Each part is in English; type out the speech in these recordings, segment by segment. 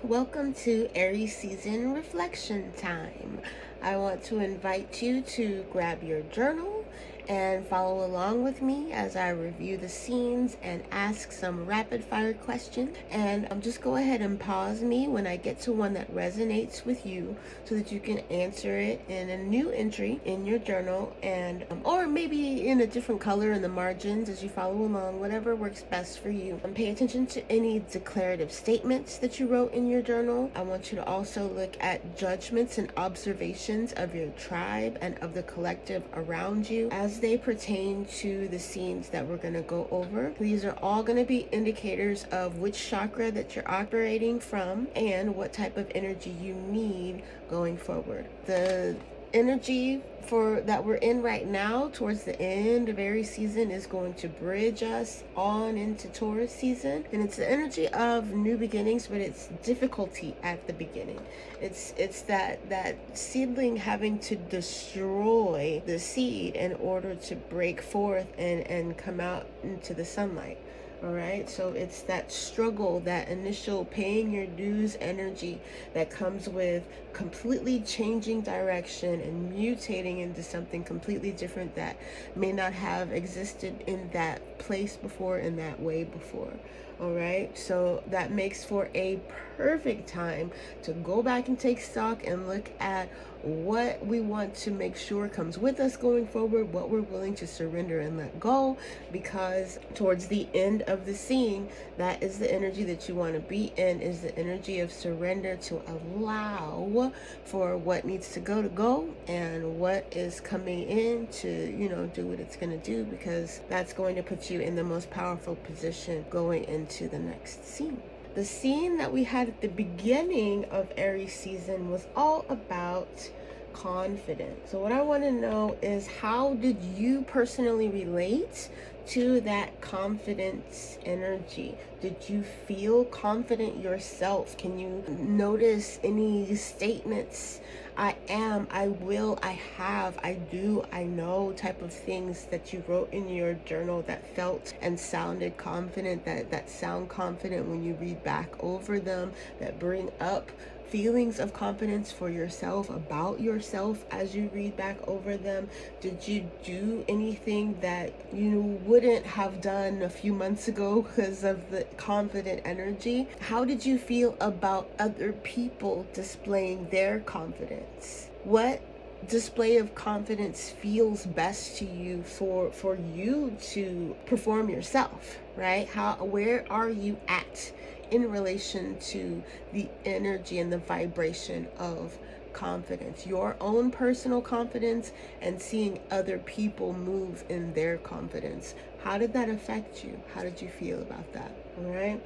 Welcome to Aries season reflection time. I want to invite you to grab your journal and follow along with me as I review the scenes and ask some rapid fire questions. And just go ahead and pause me when I get to one that resonates with you so that you can answer it in a new entry in your journal, and or maybe in a different color in the margins as you follow along, whatever works best for you. Pay attention to any declarative statements that you wrote in your journal. I want you to also look at judgments and observations of your tribe and of the collective around you as they pertain to the scenes that we're going to go over. These are all going to be indicators of which chakra that you're operating from and what type of energy you need going forward. The energy that we're in right now towards the end of Aries season is going to bridge us on into Taurus season, and it's the energy of new beginnings, but it's difficulty at the beginning. It's that seedling having to destroy the seed in order to break forth and come out into the sunlight. All right, so it's that struggle, that initial paying your dues energy that comes with completely changing direction and mutating into something completely different that may not have existed in that place before, in that way before. All right, so that makes for a perfect time to go back and take stock and look at what we want to make sure comes with us going forward, what we're willing to surrender and let go, because towards the end of the scene, that is the energy that you want to be in, is the energy of surrender, to allow for what needs to go and what is coming in to do what it's going to do, because that's going to put you in the most powerful position going into the next scene. The scene that we had at the beginning of Aries season was all about confidence. So what I want to know is, how did you personally relate to that confidence energy? Did you feel confident yourself? Can you notice any statements, I am, I will, I have, I do, I know type of things that you wrote in your journal that felt and sounded confident, that sound confident when you read back over them, that bring up feelings of confidence for yourself, about yourself as you read back over them? Did you do anything that you wouldn't have done a few months ago because of the confident energy? How did you feel about other people displaying their confidence? What display of confidence feels best to you for you to perform yourself, right? Where are you at in relation to the energy and the vibration of confidence, your own personal confidence, and seeing other people move in their confidence? How did that affect you? How did you feel about that? All right.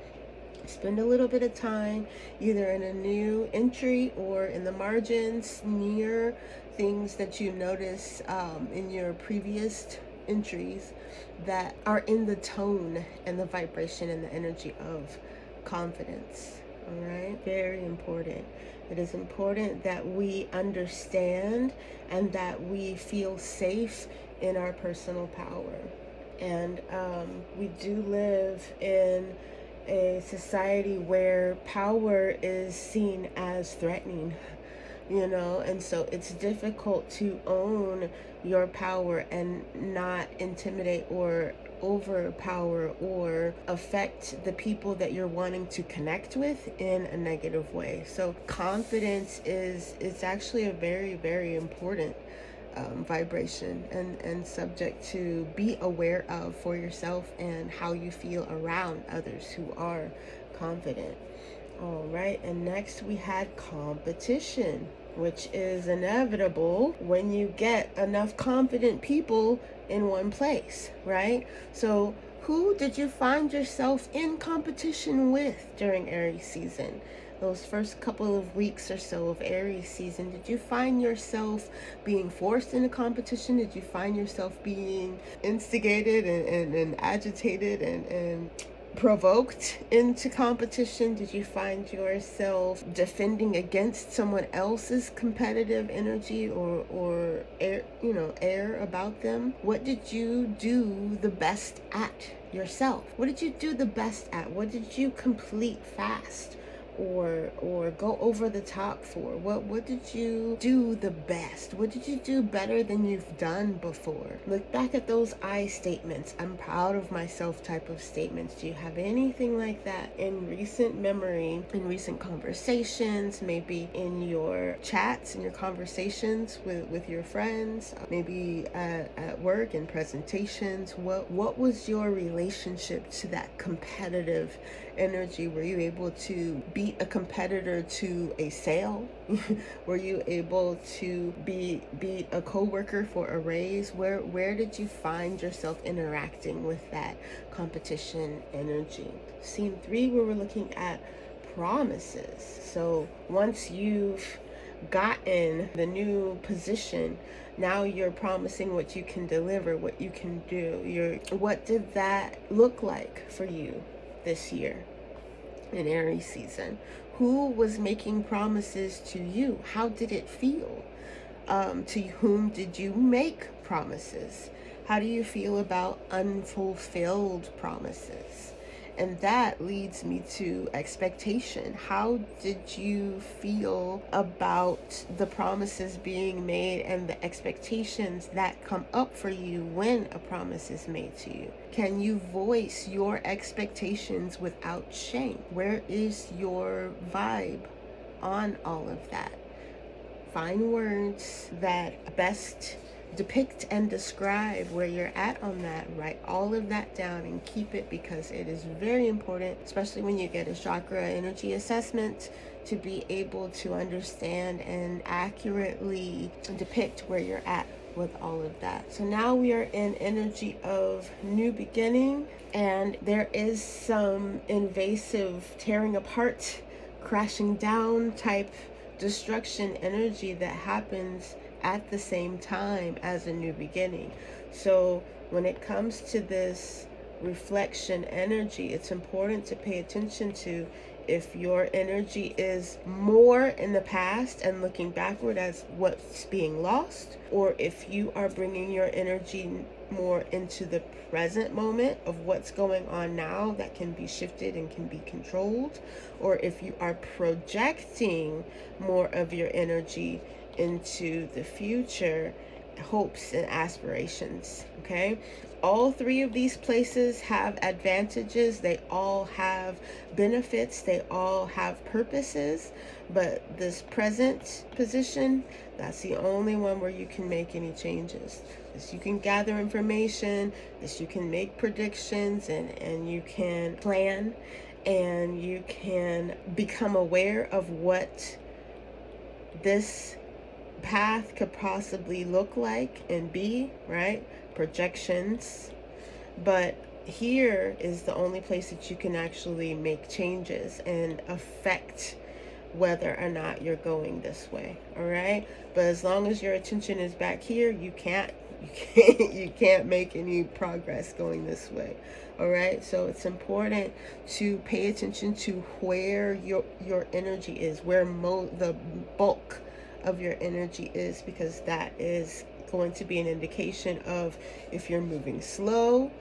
Spend a little bit of time either in a new entry or in the margins near things that you notice in your previous entries that are in the tone and the vibration and the energy of confidence. All right, very important. It is important that we understand and that we feel safe in our personal power. And we do live in a society where power is seen as threatening, and so it's difficult to own your power and not intimidate or overpower or affect the people that you're wanting to connect with in a negative way. So confidence is actually a very, very important vibration and subject to be aware of for yourself and how you feel around others who are confident. All right, and next we had competition, which is inevitable when you get enough confident people in one place, right? So who did you find yourself in competition with during Aries season? Those first couple of weeks or so of Aries season, did you find yourself being forced into competition? Did you find yourself being instigated and agitated and provoked into competition? Did you find yourself defending against someone else's competitive energy or air about them? What did you do the best at yourself? What did you do the best at? What did you complete fast? or go over the top for? What did you do the best? What did you do better than you've done before? Look back at those I statements. I'm proud of myself type of statements. Do you have anything like that in recent memory, in recent conversations, maybe in your chats, in your conversations with your friends, maybe at work in presentations? What was your relationship to that competitive energy? Were you able to beat a competitor to a sale? Were you able to beat a coworker for a raise? Where did you find yourself interacting with that competition energy? Scene 3, where we're looking at promises. So once you've gotten the new position, now you're promising what you can deliver, what you can do. What did that look like for you this year in Aries season? Who was making promises to you? How did it feel? To whom did you make promises? How do you feel about unfulfilled promises? And that leads me to expectation. How did you feel about the promises being made and the expectations that come up for you when a promise is made to you? Can you voice your expectations without shame? Where is your vibe on all of that? Find words that best depict and describe where you're at on that. Write all of that down and keep it, because it is very important, especially when you get a chakra energy assessment, to be able to understand and accurately depict where you're at with all of that. So now we are in energy of new beginning, and there is some invasive tearing apart, crashing down type destruction energy that happens at the same time as a new beginning. So when it comes to this reflection energy, it's important to pay attention to if your energy is more in the past and looking backward as what's being lost, or if you are bringing your energy more into the present moment of what's going on now that can be shifted and can be controlled, or if you are projecting more of your energy into the future, hopes and aspirations. Okay, all three of these places have advantages, they all have benefits, they all have purposes, but this present position, that's the only one where you can make any changes. This you can gather information, this you can make predictions, and you can plan, and you can become aware of what this path could possibly look like and be, right? Projections. But here is the only place that you can actually make changes and affect whether or not you're going this way. All right, but as long as your attention is back here, you can't make any progress going this way. All right, so it's important to pay attention to where your energy is, where the bulk of your energy is, because that is going to be an indication of if you're moving slow,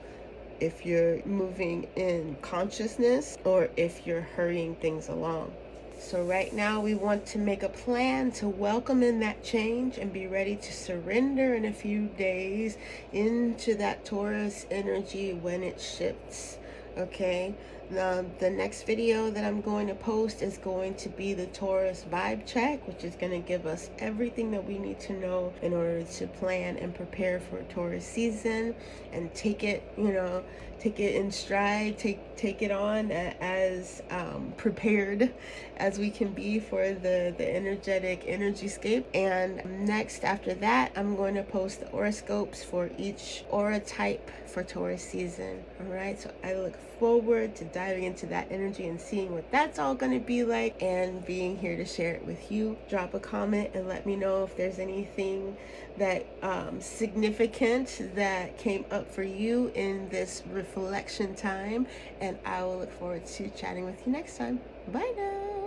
if you're moving in consciousness, or if you're hurrying things along. So right now we want to make a plan to welcome in that change and be ready to surrender in a few days into that Taurus energy when it shifts. Okay, the next video that I'm going to post is going to be the Taurus vibe check, which is going to give us everything that we need to know in order to plan and prepare for Taurus season, and take it in stride, take it on as prepared as we can be for the energetic energy scape. And next, after that, I'm going to post the horoscopes for each aura type for Taurus season. All right, so I look forward to diving into that energy and seeing what that's all going to be like, and being here to share it with you. Drop a comment and let me know if there's anything that significant that came up for you in this reflection time, and I will look forward to chatting with you next time. Bye now.